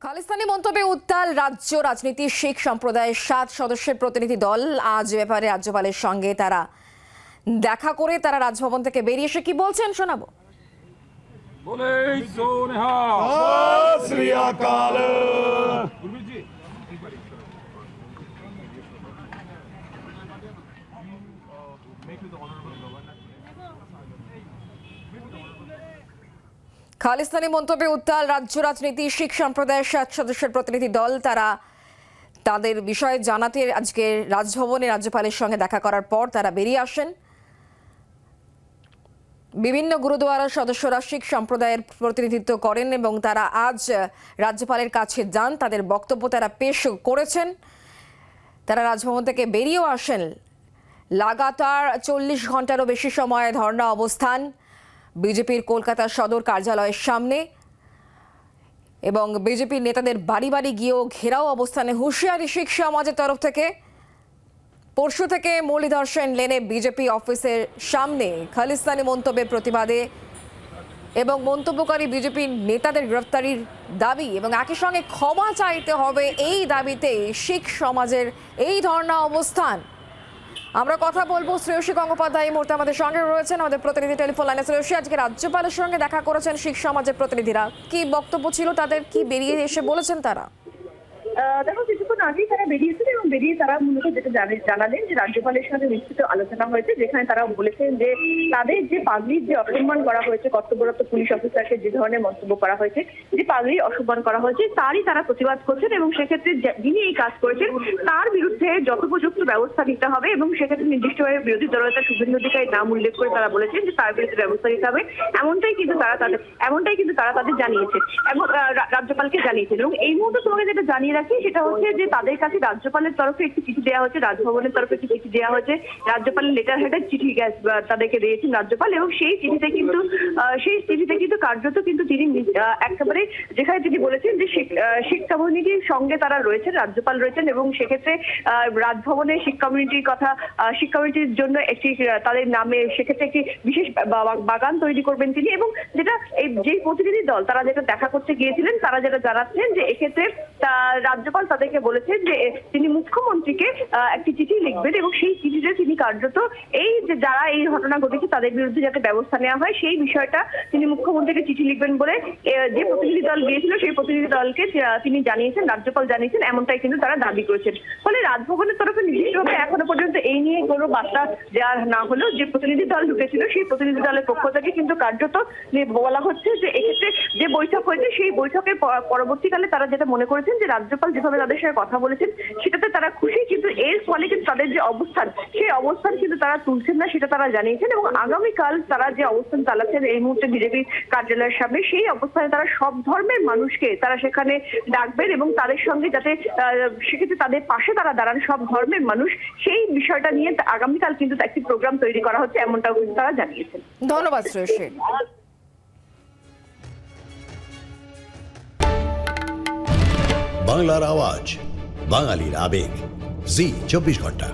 খালিস্তানি মন্তব্যে উত্তাল রাজ্য রাজনীতি। শিখ সম্প্রদায়ের 7 সদস্যের প্রতিনিধি দল আজ ব্যাপারে রাজ্যপালের সঙ্গে তারা দেখা করে তারা রাজভবন থেকে বেরিয়ে এসে কি বলছেন শোনাবো। খালিস্তানি মন্তব্যে উত্তাল রাজ্য রাজনীতি। শিখ সম্প্রদায়ের 7 সদস্যের প্রতিনিধি দল তারা তাদের বিষয়ে জানাতে আজকে রাজভবনে রাজ্যপালের সঙ্গে দেখা করার পর তারা বেরিয়ে আসেন। বিভিন্ন গুরুদুয়ারার সদস্যরা শিখ সম্প্রদায়ের প্রতিনিধিত্ব করেন এবং তারা আজ রাজ্যপালের কাছে যান, তাদের বক্তব্য তারা পেশ করেছেন। তারা রাজভবন থেকে বেরিয়েও আসেন। লাগাতার 40 ঘন্টারও বেশি সময় ধর্ণা অবস্থান বিজেপির কলকাতা সদর কার্যালয়ের সামনে এবং বিজেপির নেতাদের বাড়ি বাড়ি গিয়েও ঘেরাও অবস্থানে হুঁশিয়ারি শিখ সমাজের তরফ থেকে। পরশু থেকে মুরলীধর সেন লেনে বিজেপি অফিসের সামনে খালিস্তানি মন্তব্যের প্রতিবাদে এবং মন্তব্যকারী বিজেপির নেতাদের গ্রেফতারির দাবি এবং একই সঙ্গে ক্ষমা চাইতে হবে এই দাবিতে শিখ সমাজের এই ধর্ণা অবস্থান। আমরা কথা বলবো শ্রেয়সী গঙ্গোপাধ্যায় এই মুহূর্তে আমাদের সঙ্গে রয়েছেন, আমাদের প্রতিনিধি টেলিফোন লাইনে। শ্রেয়সী, আজকে রাজ্যপালের সঙ্গে দেখা করেছেন শিখ সমাজের প্রতিনিধিরা, কি বক্তব্য ছিল তাদের, কি বেরিয়ে এসে বলেছেন তারা? দেখো, কিছুক্ষণ আগেই তারা বেরিয়েছেন এবং বেরিয়ে তারা মূলত যেটা জানালেন যে রাজ্যপালের সঙ্গে বিস্তৃত আলোচনা হয়েছে, যেখানে তারা বলেছেন যে তাদের যে পাগড়ির যে অসম্মান করা হয়েছে, কর্তব্যরত পুলিশ অফিসারকে যে ধরনের মন্তব্য করা হয়েছে, যে পাগড়ি অসম্মান করা হয়েছে তারই তারা প্রতিবাদ করছেন এবং সেক্ষেত্রে যিনি এই কাজ করেছেন তার বিরুদ্ধে যথোপযুক্ত ব্যবস্থা নিতে হবে এবং সেক্ষেত্রে নির্দিষ্টভাবে বিরোধী দলনেতা শুভেন্দু অধিকারীর নাম উল্লেখ করে তারা বলেছেন যে তার বিরুদ্ধে ব্যবস্থা নিতে হবে। এমনটাই কিন্তু তারা তাদের জানিয়েছেন এবং রাজ্যপালকে জানিয়েছেন। এবং এই মুহূর্তে তোমাকে যেটা জানিয়ে রাখি সেটা হচ্ছে যে তাদের কাছে রাজ্যপালের তরফে একটি চিঠি দেওয়া হয়েছে, রাজভবনের তরফে একটি চিঠি দেওয়া হয়েছে। রাজ্যপালের লেটার হেডের চিঠি তাদেরকে দিয়েছেন রাজ্যপাল এবং সেই চিঠিতে কিন্তু কার্যত কিন্তু তিনি একেবারে যেখানে তিনি বলেছেন যে শিখ কমিউনিটির সঙ্গে তারা রয়েছেন, রাজ্যপাল রয়েছেন এবং সেক্ষেত্রে রাজভবনে শিখ কমিউনিটির জন্য একটি তাদের নামে সেক্ষেত্রে একটি বিশেষ বাগান তৈরি করবেন তিনি। এবং যেটা এই যেই প্রতিনিধি দল তারা যেটা দেখা করতে গিয়েছিলেন তারা যেটা জানাচ্ছেন যে এক্ষেত্রে রাজ্যপাল তাদেরকে বলেছেন যে তিনি মুখ্যমন্ত্রীকে একটি চিঠি লিখবেন এবং সেই চিঠিতে তিনি কার্যত এই যে যারা এই ঘটনা ঘটেছে তাদের বিরুদ্ধে যাতে ব্যবস্থা নেওয়া হয় সেই বিষয়টা তিনি মুখ্যমন্ত্রীকে চিঠি লিখবেন বলে যে প্রতিনিধি দল গিয়েছিল সেই প্রতিনিধি দলকে তিনি জানিয়েছেন, রাজ্যপাল জানিয়েছেন, এমনটাই কিন্তু তারা দাবি করেছেন। ফলে রাজভবনের তরফে নির্দিষ্টভাবে এখনো পর্যন্ত এই নিয়ে কোনো বার্তা দেওয়া না হলেও যে প্রতিনিধি দল ঢুকেছিল সেই প্রতিনিধি দলের পক্ষ থেকে কিন্তু কার্যত বলা হচ্ছে যে এক্ষেত্রে যে বৈঠক হয়েছে সেই বৈঠকের পরবর্তীকালে তারা যেটা মনে করেছেন যে রাজ্যপাল যেভাবে তাদের সঙ্গে কথা বলেছেন সেটাতে তারা খুশি, কিন্তু এর ফলে কিন্তু তাদের যে অবস্থান সেই অবস্থান কিন্তু তারা তুলছেন না সেটা তারা জানিয়েছেন। এবং আগামীকাল তারা যে অবস্থান চালাচ্ছেন এই মুহূর্তে বিজেপির কার্যালয়ের সামনে সেই অবস্থানে তারা সব ধর্মের মানুষকে তারা সেখানে ডাকবেন এবং তাদের সঙ্গে যাতে সেক্ষেত্রে তাদের পাশে তারা দাঁড়ান সব ধর্মের মানুষ, সেই বিষয়টা নিয়ে আগামীকাল কিন্তু একটি প্রোগ্রাম তৈরি করা হচ্ছে এমনটাও কিন্তু তারা জানিয়েছেন। ধন্যবাদ শ্রেয়সী। বাংলার আওয়াজ, বাঙালির আবেগ, জি 24 ঘন্টা।